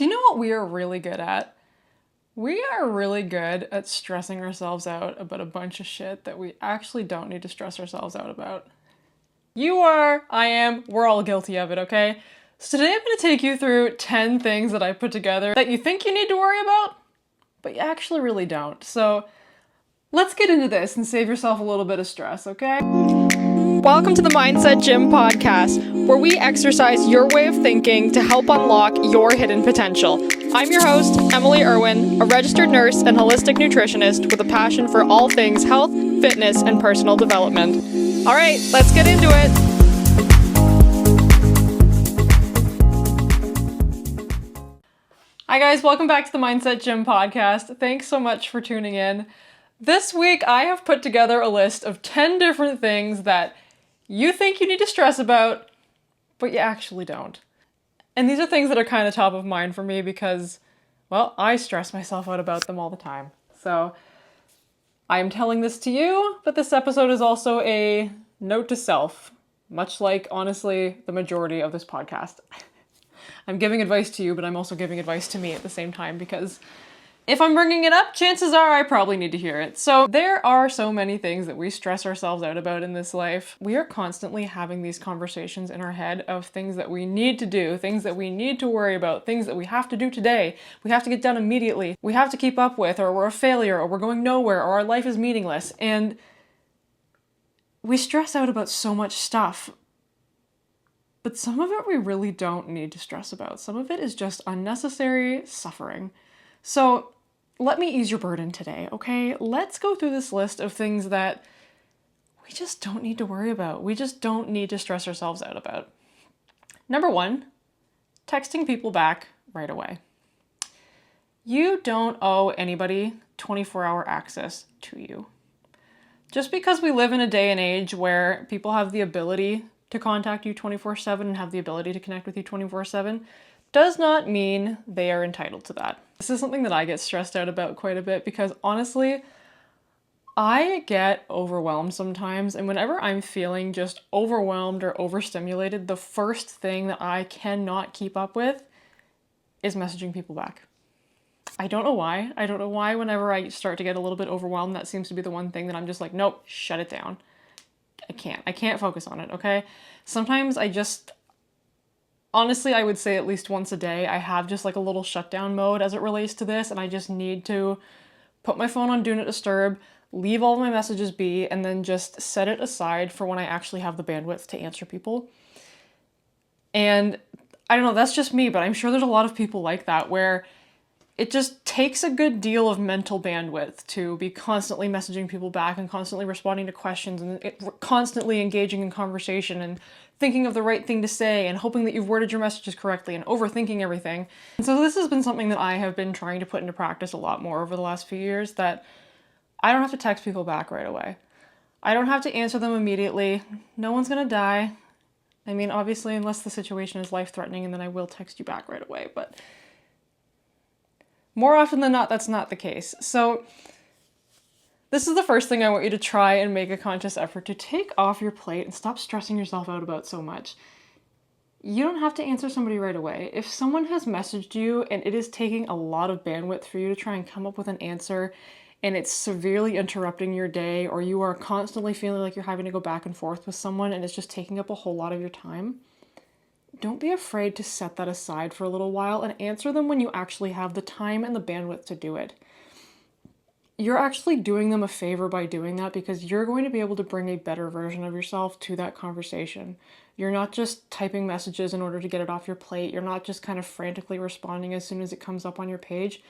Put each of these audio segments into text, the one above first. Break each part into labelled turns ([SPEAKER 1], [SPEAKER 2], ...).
[SPEAKER 1] Do you know what we are really good at? We are really good at stressing ourselves out about a bunch of shit that we actually don't need to stress ourselves out about. You are, I am, we're all guilty of it, okay? So today I'm going to take you through 10 things that I put together that you think you need to worry about, but you actually really don't. So let's get into this and save yourself a little bit of stress, okay? Welcome to the Mindset Gym podcast, where we exercise your way of thinking to help unlock your hidden potential. I'm your host, Emily Irwin, a registered nurse and holistic nutritionist with a passion for all things health, fitness, and personal development. All right, let's get into it. Hi guys, welcome back to the Mindset Gym podcast. Thanks so much for tuning in. This week I have put together a list of 10 different things that you think you need to stress about, but you actually don't. And these are things that are kind of top of mind for me because, well, I stress myself out about them all the time. So I am telling this to you, but this episode is also a note to self, much like, honestly, the majority of this podcast. I'm giving advice to you, but I'm also giving advice to me at the same time because if I'm bringing it up, chances are I probably need to hear it. So there are so many things that we stress ourselves out about in this life. We are constantly having these conversations in our head of things that we need to do, things that we need to worry about, things that we have to do today, we have to get done immediately, we have to keep up with, or we're a failure, or we're going nowhere, or our life is meaningless. And we stress out about so much stuff. But some of it we really don't need to stress about. Some of it is just unnecessary suffering. So let me ease your burden today, okay? Let's go through this list of things that we just don't need to worry about. We just don't need to stress ourselves out about. Number 1, texting people back right away. You don't owe anybody 24-hour access to you. Just because we live in a day and age where people have the ability to contact you 24/7 and have the ability to connect with you 24/7 does not mean they are entitled to that. This is something that I get stressed out about quite a bit because honestly, I get overwhelmed sometimes, and whenever I'm feeling just overwhelmed or overstimulated, the first thing that I cannot keep up with is messaging people back. I don't know why. I don't know why whenever I start to get a little bit overwhelmed, that seems to be the one thing that I'm just like, nope, shut it down. I can't focus on it, okay? Sometimes honestly, I would say at least once a day, I have just like a little shutdown mode as it relates to this, and I just need to put my phone on Do Not Disturb, leave all my messages be, and then just set it aside for when I actually have the bandwidth to answer people. And I don't know, that's just me, but I'm sure there's a lot of people like that where it just takes a good deal of mental bandwidth to be constantly messaging people back and constantly responding to questions and constantly engaging in conversation and thinking of the right thing to say and hoping that you've worded your messages correctly and overthinking everything. And so this has been something that I have been trying to put into practice a lot more over the last few years, that I don't have to text people back right away. I don't have to answer them immediately. No one's gonna die. I mean, obviously, unless the situation is life-threatening, and then I will text you back right away, but more often than not, that's not the case. So this is the first thing I want you to try and make a conscious effort to take off your plate and stop stressing yourself out about so much. You don't have to answer somebody right away. If someone has messaged you and it is taking a lot of bandwidth for you to try and come up with an answer, and it's severely interrupting your day, or you are constantly feeling like you're having to go back and forth with someone and it's just taking up a whole lot of your time, don't be afraid to set that aside for a little while and answer them when you actually have the time and the bandwidth to do it. You're actually doing them a favor by doing that because you're going to be able to bring a better version of yourself to that conversation. You're not just typing messages in order to get it off your plate. You're not just kind of frantically responding as soon as it comes up on your page.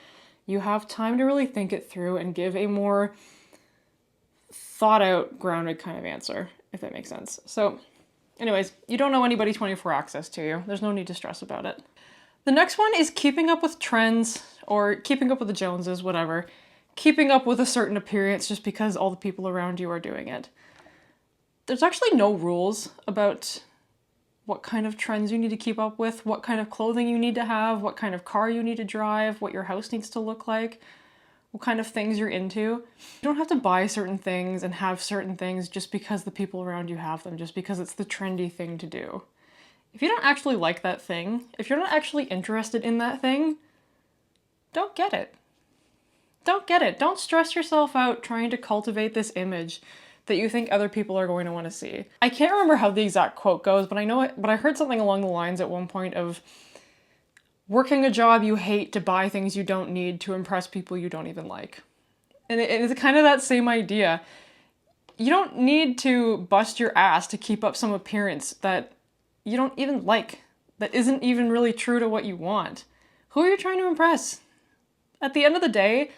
[SPEAKER 1] You have time to really think it through and give a more thought out, grounded kind of answer, if that makes sense. So anyways, you don't owe anybody 24 access to you. There's no need to stress about it. The next one is keeping up with trends or keeping up with the Joneses, whatever. Keeping up with a certain appearance just because all the people around you are doing it. There's actually no rules about what kind of trends you need to keep up with, what kind of clothing you need to have, what kind of car you need to drive, what your house needs to look like, what kind of things you're into. You don't have to buy certain things and have certain things just because the people around you have them, just because it's the trendy thing to do. If you don't actually like that thing, if you're not actually interested in that thing, don't get it. Don't get it. Don't stress yourself out trying to cultivate this image that you think other people are going to want to see. I can't remember how the exact quote goes, but I heard something along the lines at one point of working a job you hate to buy things you don't need to impress people you don't even like. And it's kind of that same idea. You don't need to bust your ass to keep up some appearance that you don't even like, that isn't even really true to what you want. Who are you trying to impress? At the end of the day,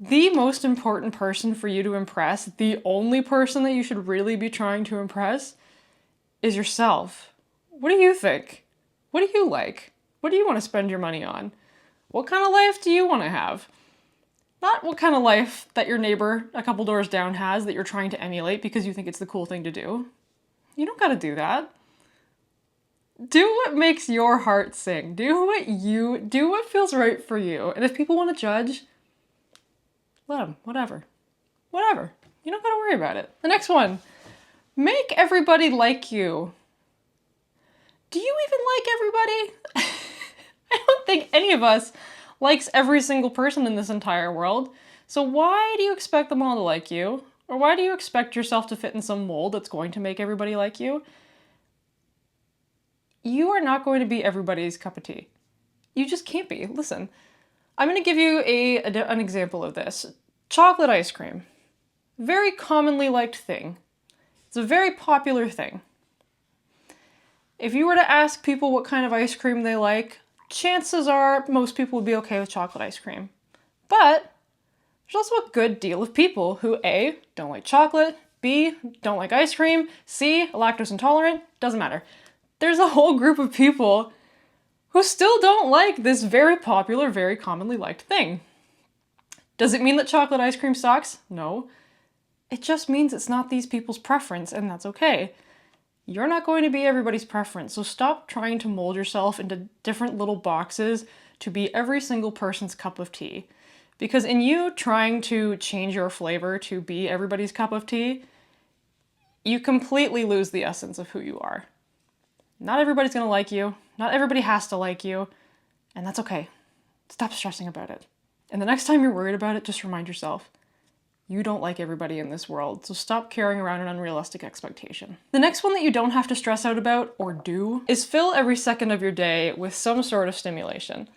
[SPEAKER 1] the most important person for you to impress, the only person that you should really be trying to impress, is yourself. What do you think? What do you like? What do you want to spend your money on? What kind of life do you want to have? Not what kind of life that your neighbor a couple doors down has that you're trying to emulate because you think it's the cool thing to do. You don't gotta do that. Do what makes your heart sing. Do what feels right for you. And if people want to judge, let them, whatever. Whatever. You don't gotta worry about it. The next one, make everybody like you. Do you even like everybody? I don't think any of us likes every single person in this entire world. So why do you expect them all to like you? Or why do you expect yourself to fit in some mold that's going to make everybody like you? You are not going to be everybody's cup of tea. You just can't be. Listen, I'm going to give you an example of this. Chocolate ice cream. Very commonly liked thing. It's a very popular thing. If you were to ask people what kind of ice cream they like, chances are most people would be okay with chocolate ice cream. But there's also a good deal of people who A, don't like chocolate, B, don't like ice cream, C, lactose intolerant, doesn't matter. There's a whole group of people who still don't like this very popular, very commonly liked thing. Does it mean that chocolate ice cream sucks? No. It just means it's not these people's preference, and that's okay. You're not going to be everybody's preference, so stop trying to mold yourself into different little boxes to be every single person's cup of tea. Because in you trying to change your flavor to be everybody's cup of tea, you completely lose the essence of who you are. Not everybody's gonna like you, not everybody has to like you, and that's okay. Stop stressing about it. And the next time you're worried about it, just remind yourself, you don't like everybody in this world, so stop carrying around an unrealistic expectation. The next one that you don't have to stress out about, or do, is fill every second of your day with some sort of stimulation.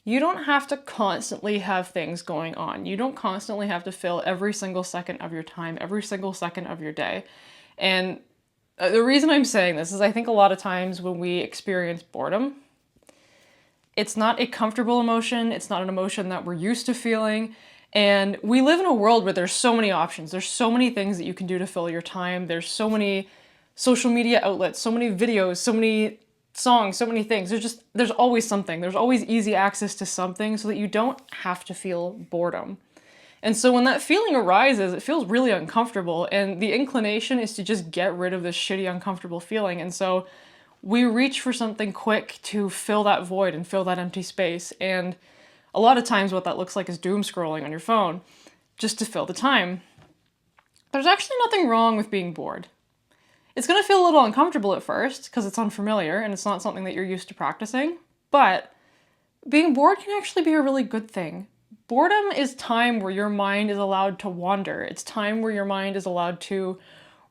[SPEAKER 1] You don't have to constantly have things going on. You don't constantly have to fill every single second of your time, every single second of your day. And the reason I'm saying this is I think a lot of times when we experience boredom, it's not a comfortable emotion, it's not an emotion that we're used to feeling, and we live in a world where there's so many options. There's so many things that you can do to fill your time. There's so many social media outlets, so many videos, so many songs, so many things. There's always something. There's always easy access to something so that you don't have to feel boredom. And so when that feeling arises, it feels really uncomfortable, and the inclination is to just get rid of this shitty, uncomfortable feeling. And so we reach for something quick to fill that void and fill that empty space. And a lot of times what that looks like is doom scrolling on your phone, just to fill the time. There's actually nothing wrong with being bored. It's going to feel a little uncomfortable at first because it's unfamiliar and it's not something that you're used to practicing, but being bored can actually be a really good thing. Boredom is time where your mind is allowed to wander. It's time where your mind is allowed to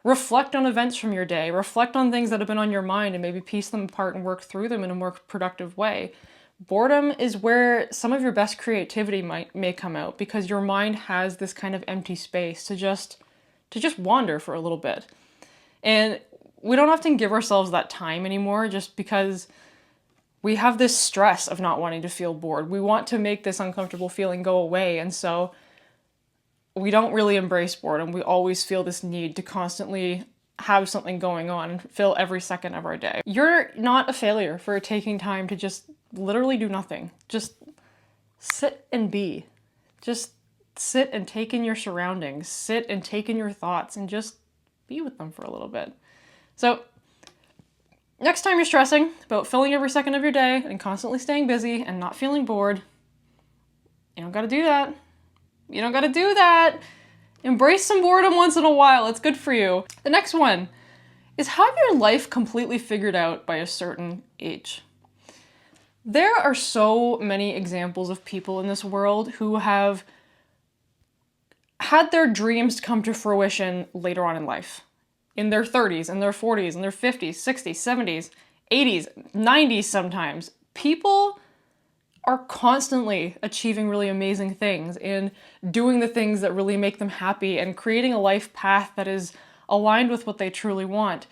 [SPEAKER 1] reflect on events from your day, reflect on things that have been on your mind and maybe piece them apart and work through them in a more productive way. Boredom is where some of your best creativity may come out because your mind has this kind of empty space to just wander for a little bit. And we don't often give ourselves that time anymore just because we have this stress of not wanting to feel bored. We want to make this uncomfortable feeling go away, and so we don't really embrace boredom. We always feel this need to constantly have something going on and fill every second of our day. You're not a failure for taking time to just literally do nothing. Just sit and be. Just sit and take in your surroundings. Sit and take in your thoughts and just be with them for a little bit. So next time you're stressing about filling every second of your day and constantly staying busy and not feeling bored, you don't gotta do that. You don't gotta do that. Embrace some boredom once in a while. It's good for you. The next one is have your life completely figured out by a certain age. There are so many examples of people in this world who have had their dreams come to fruition later on in life. In their 30s, in their 40s, in their 50s, 60s, 70s, 80s, 90s sometimes. People are constantly achieving really amazing things and doing the things that really make them happy and creating a life path that is aligned with what they truly want.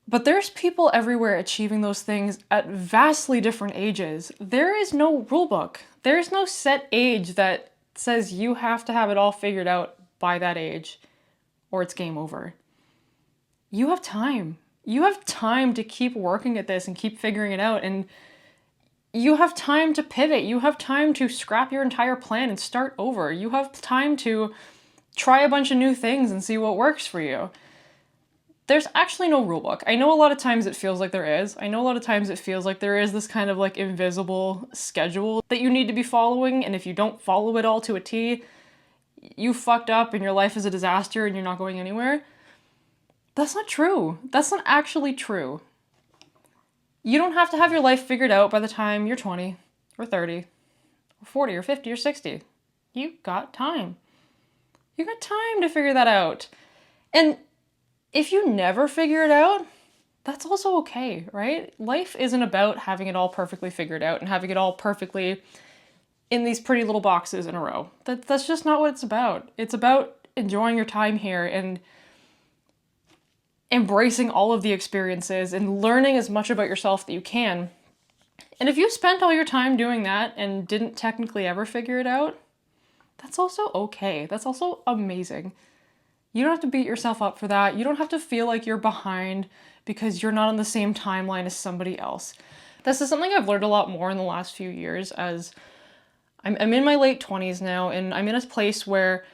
[SPEAKER 1] But there's people everywhere achieving those things at vastly different ages. There is no rule book. There's no set age that says you have to have it all figured out by that age or it's game over. You have time. You have time to keep working at this and keep figuring it out, and you have time to pivot. You have time to scrap your entire plan and start over. You have time to try a bunch of new things and see what works for you. There's actually no rule book. I know a lot of times it feels like there is. I know a lot of times it feels like there is this kind of like invisible schedule that you need to be following, and if you don't follow it all to a T, you fucked up and your life is a disaster and you're not going anywhere. That's not true. That's not actually true. You don't have to have your life figured out by the time you're 20 or 30 or 40 or 50 or 60. You got time. You got time to figure that out. And if you never figure it out, that's also okay, right? Life isn't about having it all perfectly figured out and having it all perfectly in these pretty little boxes in a row. That's just not what it's about. It's about enjoying your time here and embracing all of the experiences and learning as much about yourself that you can. And if you spent all your time doing that and didn't technically ever figure it out, that's also okay. That's also amazing. You don't have to beat yourself up for that. You don't have to feel like you're behind because you're not on the same timeline as somebody else. This is something I've learned a lot more in the last few years as I'm in my late 20s now, and I'm in a place where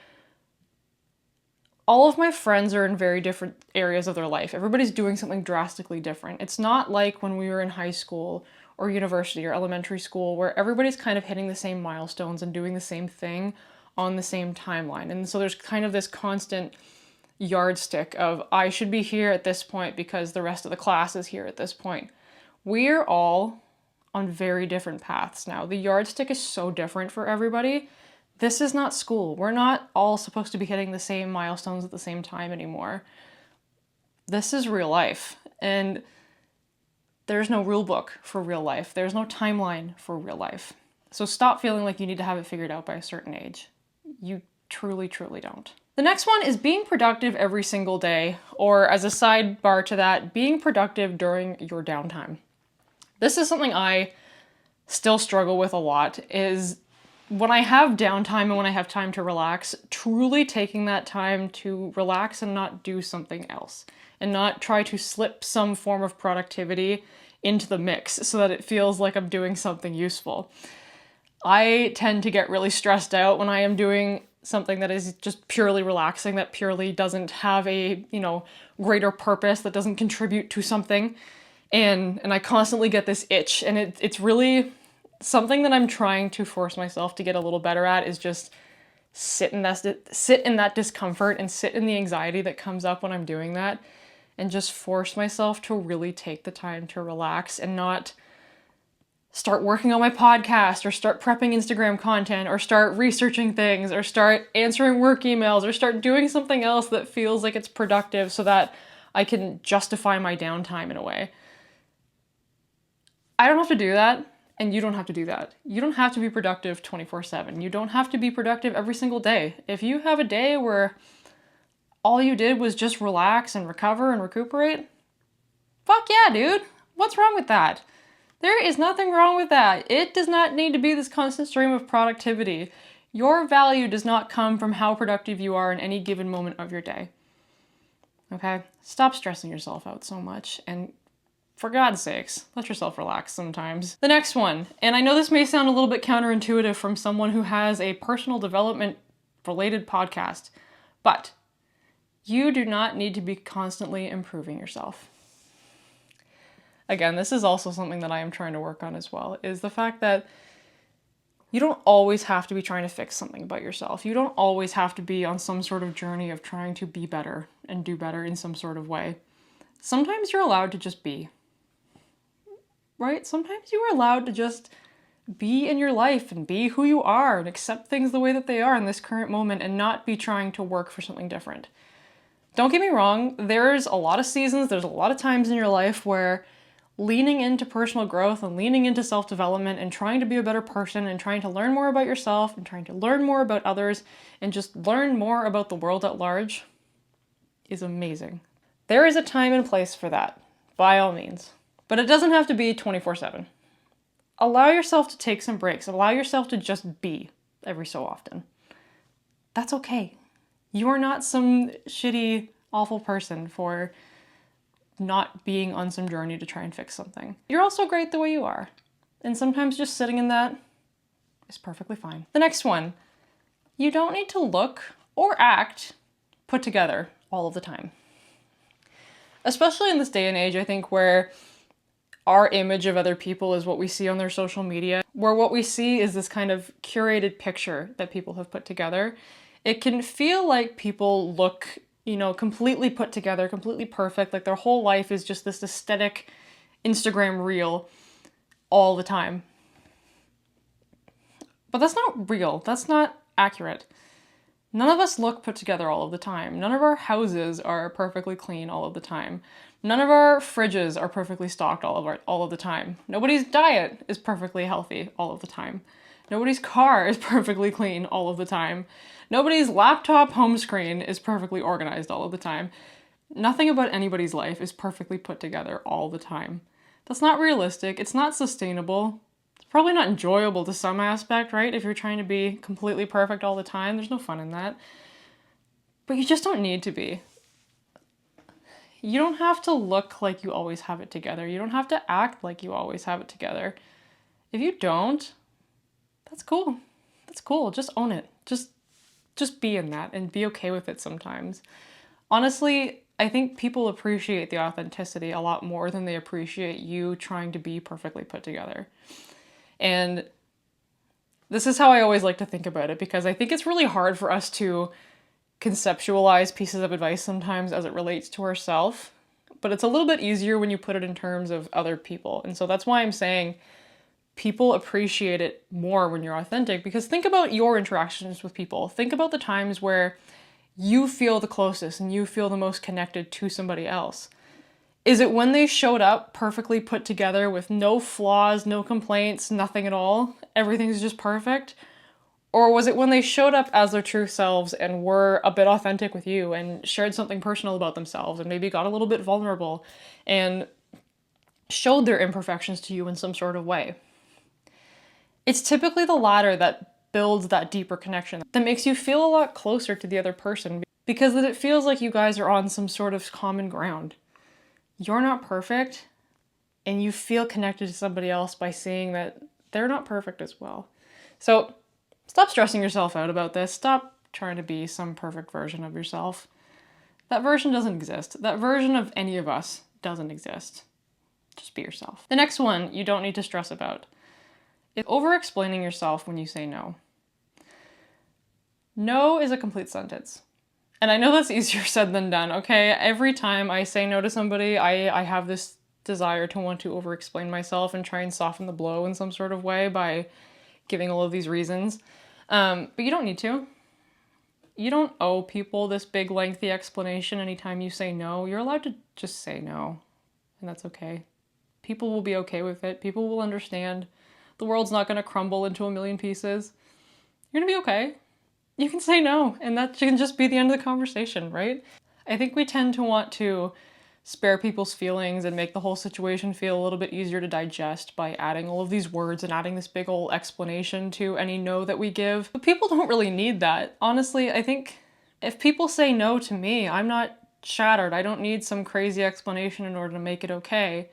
[SPEAKER 1] all of my friends are in very different areas of their life. Everybody's doing something drastically different. It's not like when we were in high school or university or elementary school where everybody's kind of hitting the same milestones and doing the same thing on the same timeline. And so there's kind of this constant yardstick of I should be here at this point because the rest of the class is here at this point. We're all on very different paths now. The yardstick is so different for everybody. This is not school. We're not all supposed to be hitting the same milestones at the same time anymore. This is real life, and there's no rule book for real life. There's no timeline for real life. So stop feeling like you need to have it figured out by a certain age. You truly, truly don't. The next one is being productive every single day, or as a sidebar to that, being productive during your downtime. This is something I still struggle with a lot, is when I have downtime and when I have time to relax, truly taking that time to relax and not do something else and not try to slip some form of productivity into the mix so that it feels like I'm doing something useful. I tend to get really stressed out when I am doing something that is just purely relaxing, that purely doesn't have a, greater purpose, that doesn't contribute to something. And I constantly get this itch, and it's really something that I'm trying to force myself to get a little better at, is just sit in that discomfort and sit in the anxiety that comes up when I'm doing that, and just force myself to really take the time to relax and not start working on my podcast or start prepping Instagram content or start researching things or start answering work emails or start doing something else that feels like it's productive so that I can justify my downtime in a way. I don't have to do that. And you don't have to do that. You don't have to be productive 24/7. You don't have to be productive every single day. If you have a day where all you did was just relax and recover and recuperate, fuck yeah, dude. What's wrong with that? There is nothing wrong with that. It does not need to be this constant stream of productivity. Your value does not come from how productive you are in any given moment of your day. Okay? Stop stressing yourself out so much, and for God's sakes, let yourself relax sometimes. The next one, and I know this may sound a little bit counterintuitive from someone who has a personal development related podcast, but you do not need to be constantly improving yourself. Again, this is also something that I am trying to work on as well, is the fact that you don't always have to be trying to fix something about yourself. You don't always have to be on some sort of journey of trying to be better and do better in some sort of way. sometimes you're allowed to just be, right? Sometimes you are allowed to just be in your life and be who you are and accept things the way that they are in this current moment and not be trying to work for something different. Don't get me wrong, there's a lot of seasons, there's a lot of times in your life where leaning into personal growth and leaning into self-development and trying to be a better person and trying to learn more about yourself and trying to learn more about others and just learn more about the world at large is amazing. There is a time and place for that, by all means. But it doesn't have to be 24/7. Allow yourself to take some breaks. Allow yourself to just be every so often. That's okay. You are not some shitty, awful person for not being on some journey to try and fix something. You're also great the way you are. And sometimes just sitting in that is perfectly fine. The next one, you don't need to look or act put together all of the time. Especially in this day and age, I think, where our image of other people is what we see on their social media, where what we see is this kind of curated picture that people have put together. It can feel like people look, completely put together, completely perfect, like their whole life is just this aesthetic Instagram reel all the time. But that's not real. That's not accurate. None of us look put together all of the time. None of our houses are perfectly clean all of the time. None of our fridges are perfectly stocked all of the time. Nobody's diet is perfectly healthy all of the time. Nobody's car is perfectly clean all of the time. Nobody's laptop home screen is perfectly organized all of the time. Nothing about anybody's life is perfectly put together all the time. That's not realistic. It's not sustainable. It's probably not enjoyable to some aspect, right? If you're trying to be completely perfect all the time, there's no fun in that. But you just don't need to be. You don't have to look like you always have it together. You don't have to act like you always have it together. If you don't, that's cool. That's cool. Just own it. Just be in that and be okay with it sometimes. Honestly, I think people appreciate the authenticity a lot more than they appreciate you trying to be perfectly put together. And this is how I always like to think about it, because I think it's really hard for us to conceptualize pieces of advice sometimes as it relates to ourselves, but it's a little bit easier when you put it in terms of other people. And so that's why I'm saying people appreciate it more when you're authentic, because think about your interactions with people. Think about the times where you feel the closest and you feel the most connected to somebody else. Is it when they showed up perfectly put together with no flaws, no complaints, nothing at all? Everything's just perfect? Or was it when they showed up as their true selves and were a bit authentic with you and shared something personal about themselves and maybe got a little bit vulnerable and showed their imperfections to you in some sort of way? It's typically the latter that builds that deeper connection, that makes you feel a lot closer to the other person, because it feels like you guys are on some sort of common ground. You're not perfect, and you feel connected to somebody else by seeing that they're not perfect as well. So stop stressing yourself out about this. Stop trying to be some perfect version of yourself. That version doesn't exist. That version of any of us doesn't exist. Just be yourself. The next one you don't need to stress about is over-explaining yourself when you say no. No is a complete sentence. And I know that's easier said than done, okay? Every time I say no to somebody, I have this desire to want to over-explain myself and try and soften the blow in some sort of way by giving all of these reasons. But you don't need to. You don't owe people this big lengthy explanation anytime you say no. You're allowed to just say no, and that's okay. People will be okay with it. People will understand. The world's not going to crumble into a million pieces. You're going to be okay. You can say no, and that can just be the end of the conversation, right? I think we tend to want to spare people's feelings and make the whole situation feel a little bit easier to digest by adding all of these words and adding this big old explanation to any no that we give. But people don't really need that. Honestly, I think if people say no to me, I'm not shattered. I don't need some crazy explanation in order to make it okay.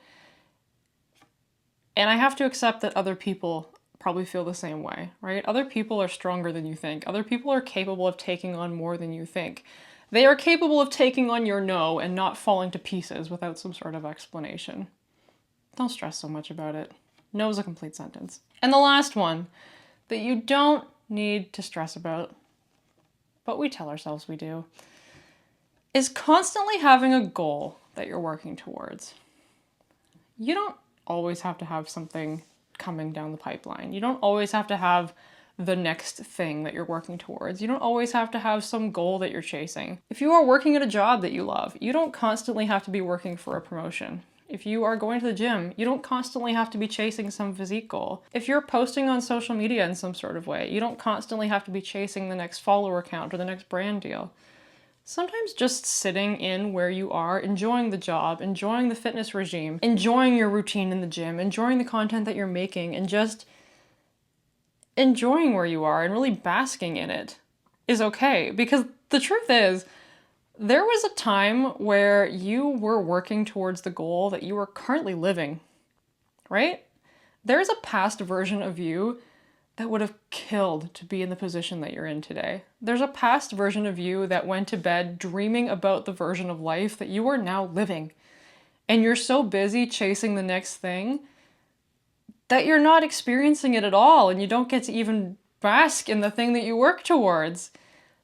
[SPEAKER 1] And I have to accept that other people probably feel the same way, right? Other people are stronger than you think. Other people are capable of taking on more than you think. They are capable of taking on your no and not falling to pieces without some sort of explanation. Don't stress so much about it. No is a complete sentence. And the last one that you don't need to stress about, but we tell ourselves we do, is constantly having a goal that you're working towards. You don't always have to have something coming down the pipeline. You don't always have to have the next thing that you're working towards. You don't always have to have some goal that you're chasing. If you are working at a job that you love, you don't constantly have to be working for a promotion. If you are going to the gym, you don't constantly have to be chasing some physique goal. If you're posting on social media in some sort of way, you don't constantly have to be chasing the next follower count or the next brand deal. Sometimes just sitting in where you are, enjoying the job, enjoying the fitness regime, enjoying your routine in the gym, enjoying the content that you're making, and just enjoying where you are and really basking in it is okay. Because the truth is, there was a time where you were working towards the goal that you are currently living, right? There's a past version of you that would have killed to be in the position that you're in today. There's a past version of you that went to bed dreaming about the version of life that you are now living. And you're so busy chasing the next thing that you're not experiencing it at all, and you don't get to even bask in the thing that you work towards.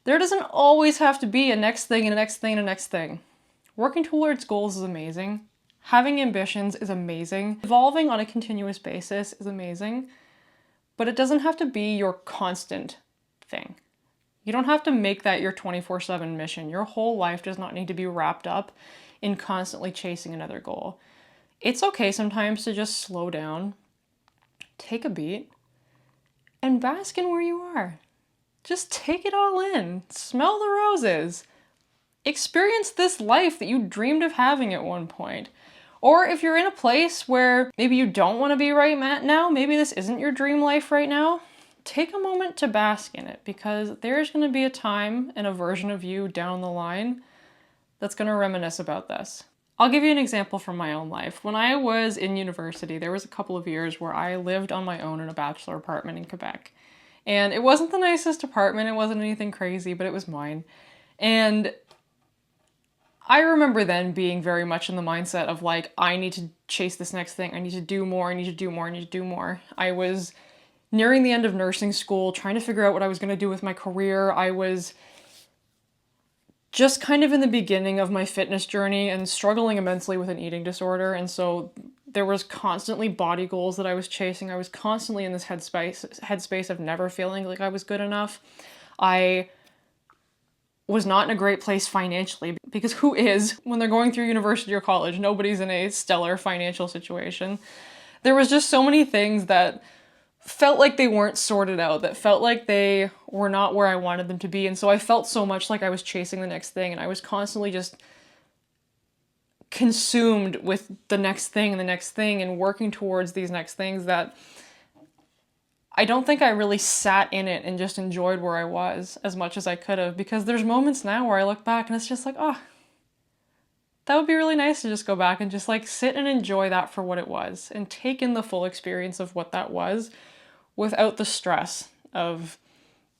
[SPEAKER 1] There doesn't always have to be a next thing and a next thing and a next thing. Working towards goals is amazing. Having ambitions is amazing. Evolving on a continuous basis is amazing. But it doesn't have to be your constant thing. You don't have to make that your 24/7 mission. Your whole life does not need to be wrapped up in constantly chasing another goal. It's okay sometimes to just slow down, take a beat, and bask in where you are. Just take it all in. Smell the roses. Experience this life that you dreamed of having at one point. Or if you're in a place where maybe you don't want to be right now, maybe this isn't your dream life right now, take a moment to bask in it, because there's going to be a time and a version of you down the line that's going to reminisce about this. I'll give you an example from my own life. When I was in university, there was a couple of years where I lived on my own in a bachelor apartment in Quebec. And it wasn't the nicest apartment, it wasn't anything crazy, but it was mine. And I remember then being very much in the mindset of like, I need to chase this next thing. I need to do more. I need to do more. I need to do more. I was nearing the end of nursing school, trying to figure out what I was going to do with my career. I was just kind of in the beginning of my fitness journey and struggling immensely with an eating disorder. And so there was constantly body goals that I was chasing. I was constantly in this headspace of never feeling like I was good enough. I was not in a great place financially, because who is when they're going through university or college? Nobody's in a stellar financial situation. There was just so many things that felt like they weren't sorted out, that felt like they were not where I wanted them to be. And so I felt so much like I was chasing the next thing, and I was constantly just consumed with the next thing and the next thing and working towards these next things that I don't think I really sat in it and just enjoyed where I was as much as I could have, because there's moments now where I look back and it's just like, oh, that would be really nice to just go back and just like sit and enjoy that for what it was and take in the full experience of what that was without the stress of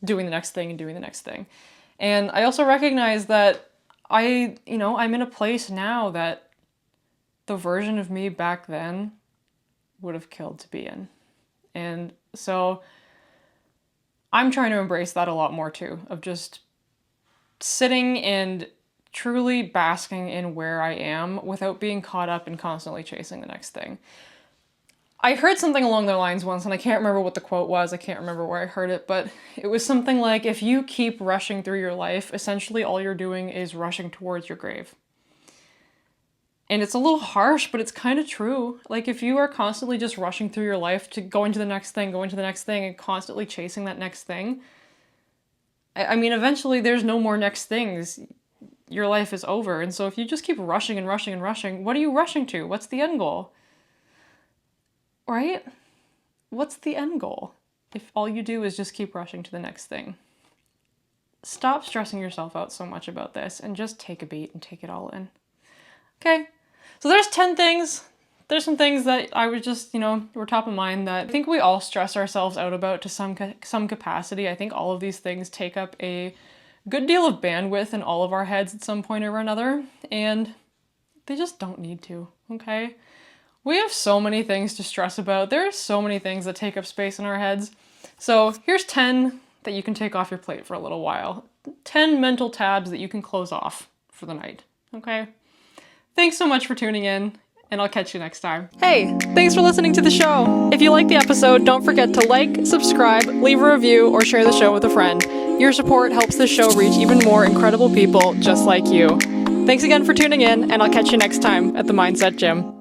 [SPEAKER 1] doing the next thing and doing the next thing. And I also recognize that I'm in a place now that the version of me back then would have killed to be in. And so I'm trying to embrace that a lot more too, of just sitting and truly basking in where I am without being caught up in constantly chasing the next thing. I heard something along those lines once, and I can't remember what the quote was. I can't remember where I heard it, but it was something like, if you keep rushing through your life, essentially all you're doing is rushing towards your grave. And it's a little harsh, but it's kind of true. Like, if you are constantly just rushing through your life to going to the next thing, and constantly chasing that next thing, I mean, eventually there's no more next things. Your life is over. And so if you just keep rushing and rushing and rushing, what are you rushing to? What's the end goal? Right? What's the end goal if all you do is just keep rushing to the next thing? Stop stressing yourself out so much about this and just take a beat and take it all in. Okay, so there's 10 things. There's some things that I was just, were top of mind that I think we all stress ourselves out about to some capacity. I think all of these things take up a good deal of bandwidth in all of our heads at some point or another, and they just don't need to, okay? We have so many things to stress about. There are so many things that take up space in our heads. So here's 10 that you can take off your plate for a little while. 10 mental tabs that you can close off for the night, okay? Thanks so much for tuning in, and I'll catch you next time. Hey, thanks for listening to the show. If you liked the episode, don't forget to like, subscribe, leave a review, or share the show with a friend. Your support helps this show reach even more incredible people just like you. Thanks again for tuning in, and I'll catch you next time at the Mindset Gym.